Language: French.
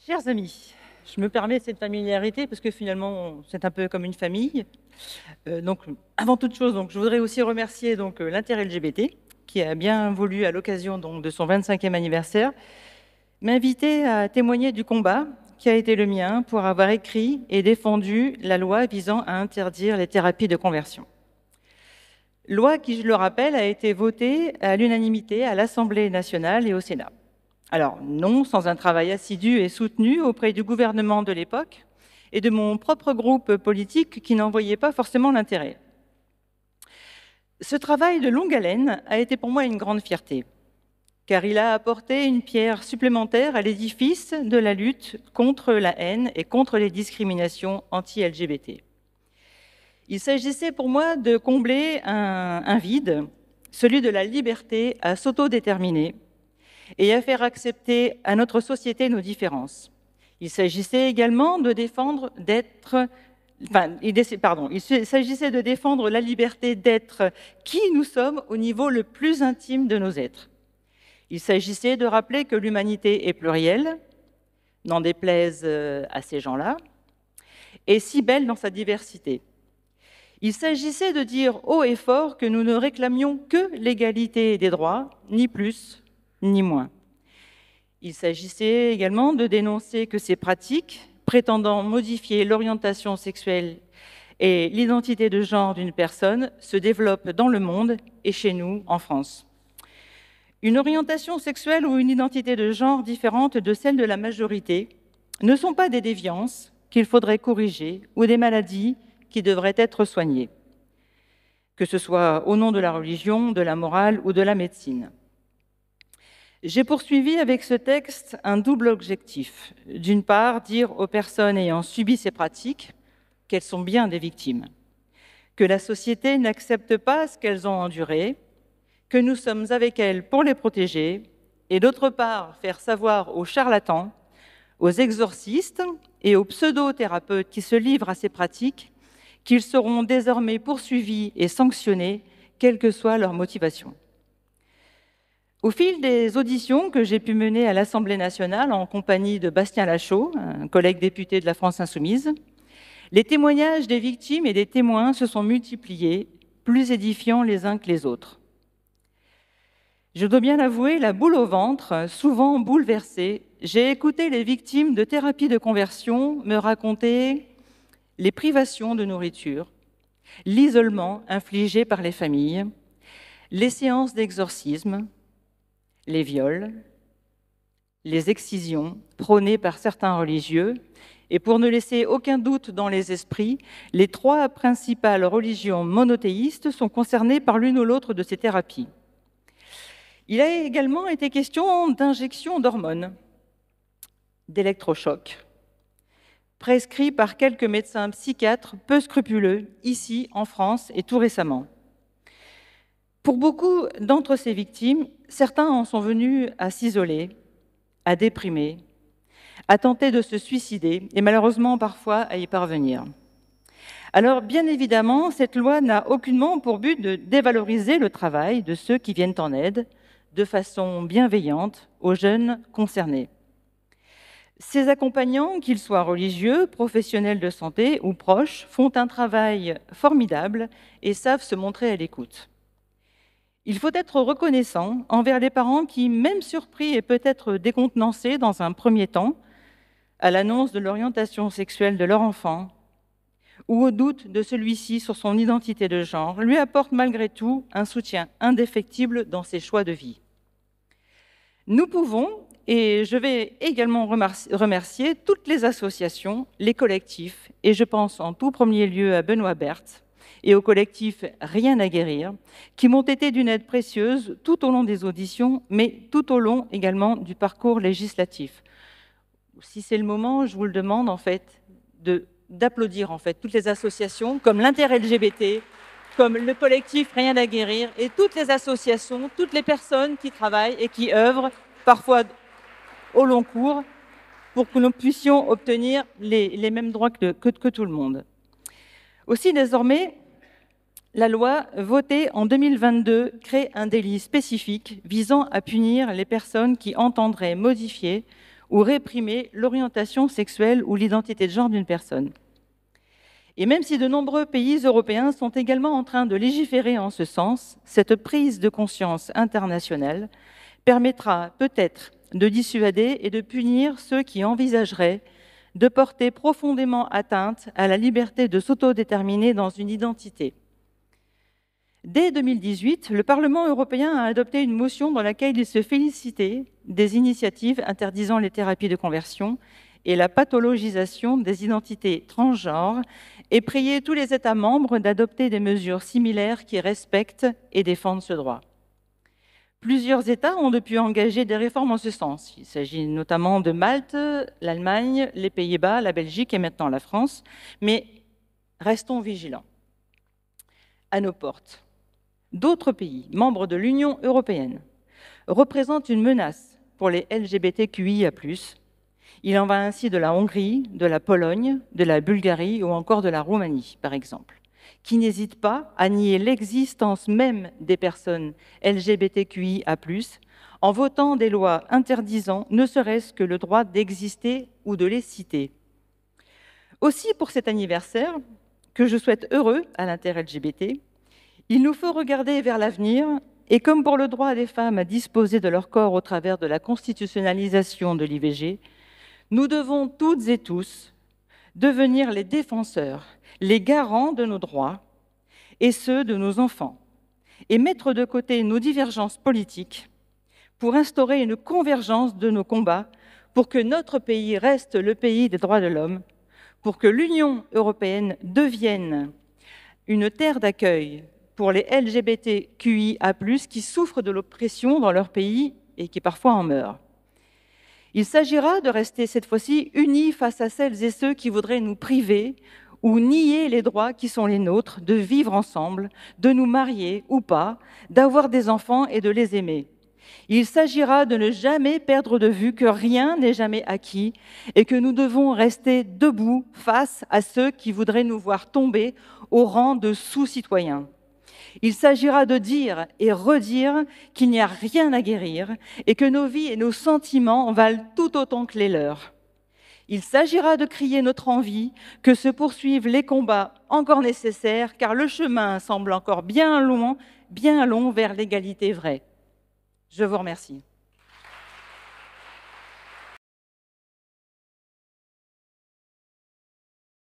Chers amis, je me permets cette familiarité parce que finalement, c'est un peu comme une famille. Avant toute chose, je voudrais aussi remercier l'Inter-LGBT qui a bien voulu, à l'occasion de son 25e anniversaire, m'inviter à témoigner du combat qui a été le mien pour avoir écrit et défendu la loi visant à interdire les thérapies de conversion. Loi qui, je le rappelle, a été votée à l'unanimité à l'Assemblée nationale et au Sénat. Alors non, sans un travail assidu et soutenu auprès du gouvernement de l'époque et de mon propre groupe politique qui n'en voyait pas forcément l'intérêt. Ce travail de longue haleine a été pour moi une grande fierté, car il a apporté une pierre supplémentaire à l'édifice de la lutte contre la haine et contre les discriminations anti-LGBT. Il s'agissait pour moi de combler un vide, celui de la liberté à s'autodéterminer et à faire accepter à notre société nos différences. Il s'agissait également de défendre il s'agissait de défendre la liberté d'être qui nous sommes au niveau le plus intime de nos êtres. Il s'agissait de rappeler que l'humanité est plurielle, n'en déplaise à ces gens-là, et si belle dans sa diversité. Il s'agissait de dire haut et fort que nous ne réclamions que l'égalité des droits, ni plus ni moins. Il s'agissait également de dénoncer que ces pratiques, prétendant modifier l'orientation sexuelle et l'identité de genre d'une personne, se développent dans le monde et chez nous, en France. Une orientation sexuelle ou une identité de genre différente de celle de la majorité ne sont pas des déviances qu'il faudrait corriger ou des maladies qui devraient être soignées, que ce soit au nom de la religion, de la morale ou de la médecine. J'ai poursuivi avec ce texte un double objectif. D'une part, dire aux personnes ayant subi ces pratiques qu'elles sont bien des victimes, que la société n'accepte pas ce qu'elles ont enduré, que nous sommes avec elles pour les protéger, et d'autre part, faire savoir aux charlatans, aux exorcistes et aux pseudo-thérapeutes qui se livrent à ces pratiques qu'ils seront désormais poursuivis et sanctionnés, quelle que soit leur motivation. Au fil des auditions que j'ai pu mener à l'Assemblée nationale en compagnie de Bastien Lachaud, un collègue député de la France insoumise, les témoignages des victimes et des témoins se sont multipliés, plus édifiants les uns que les autres. Je dois bien l'avouer, la boule au ventre, souvent bouleversée, j'ai écouté les victimes de thérapie de conversion me raconter les privations de nourriture, l'isolement infligé par les familles, les séances d'exorcisme, les viols, les excisions prônées par certains religieux, et pour ne laisser aucun doute dans les esprits, les 3 principales religions monothéistes sont concernées par l'une ou l'autre de ces thérapies. Il a également été question d'injections d'hormones, d'électrochocs, prescrits par quelques médecins psychiatres peu scrupuleux, ici en France et tout récemment. Pour beaucoup d'entre ces victimes, certains en sont venus à s'isoler, à déprimer, à tenter de se suicider et malheureusement parfois à y parvenir. Alors bien évidemment, cette loi n'a aucunement pour but de dévaloriser le travail de ceux qui viennent en aide de façon bienveillante aux jeunes concernés. Ces accompagnants, qu'ils soient religieux, professionnels de santé ou proches, font un travail formidable et savent se montrer à l'écoute. Il faut être reconnaissant envers les parents qui, même surpris et peut-être décontenancés dans un premier temps, à l'annonce de l'orientation sexuelle de leur enfant ou au doute de celui-ci sur son identité de genre, lui apportent malgré tout un soutien indéfectible dans ses choix de vie. Nous pouvons, et je vais également remercier toutes les associations, les collectifs, et je pense en tout premier lieu à Benoît Berthe, et au collectif Rien à guérir, qui m'ont été d'une aide précieuse tout au long des auditions, mais tout au long également du parcours législatif. Si c'est le moment, je vous le demande d'applaudir toutes les associations, comme l'Inter-LGBT, comme le collectif Rien à guérir, et toutes les associations, toutes les personnes qui travaillent et qui œuvrent, parfois au long cours, pour que nous puissions obtenir les mêmes droits que tout le monde. Aussi, désormais, la loi votée en 2022 crée un délit spécifique visant à punir les personnes qui entendraient modifier ou réprimer l'orientation sexuelle ou l'identité de genre d'une personne. Et même si de nombreux pays européens sont également en train de légiférer en ce sens, cette prise de conscience internationale permettra peut-être de dissuader et de punir ceux qui envisageraient de porter profondément atteinte à la liberté de s'autodéterminer dans une identité. Dès 2018, le Parlement européen a adopté une motion dans laquelle il se félicitait des initiatives interdisant les thérapies de conversion et la pathologisation des identités transgenres et priait tous les États membres d'adopter des mesures similaires qui respectent et défendent ce droit. Plusieurs États ont depuis engagé des réformes en ce sens. Il s'agit notamment de Malte, l'Allemagne, les Pays-Bas, la Belgique et maintenant la France. Mais restons vigilants. À nos portes, d'autres pays, membres de l'Union européenne, représentent une menace pour les LGBTQIA+. Il en va ainsi de la Hongrie, de la Pologne, de la Bulgarie ou encore de la Roumanie, par exemple, qui n'hésitent pas à nier l'existence même des personnes LGBTQIA+, en votant des lois interdisant ne serait-ce que le droit d'exister ou de les citer. Aussi, pour cet anniversaire, que je souhaite heureux à l'inter-LGBT, il nous faut regarder vers l'avenir et comme pour le droit des femmes à disposer de leur corps au travers de la constitutionnalisation de l'IVG, nous devons toutes et tous devenir les défenseurs, les garants de nos droits et ceux de nos enfants, et mettre de côté nos divergences politiques pour instaurer une convergence de nos combats pour que notre pays reste le pays des droits de l'homme, pour que l'Union européenne devienne une terre d'accueil pour les LGBTQIA+, qui souffrent de l'oppression dans leur pays et qui parfois en meurent. Il s'agira de rester cette fois-ci unis face à celles et ceux qui voudraient nous priver ou nier les droits qui sont les nôtres, de vivre ensemble, de nous marier ou pas, d'avoir des enfants et de les aimer. Il s'agira de ne jamais perdre de vue que rien n'est jamais acquis et que nous devons rester debout face à ceux qui voudraient nous voir tomber au rang de sous-citoyens. Il s'agira de dire et redire qu'il n'y a rien à guérir et que nos vies et nos sentiments valent tout autant que les leurs. Il s'agira de crier notre envie, que se poursuivent les combats encore nécessaires, car le chemin semble encore bien long vers l'égalité vraie. Je vous remercie.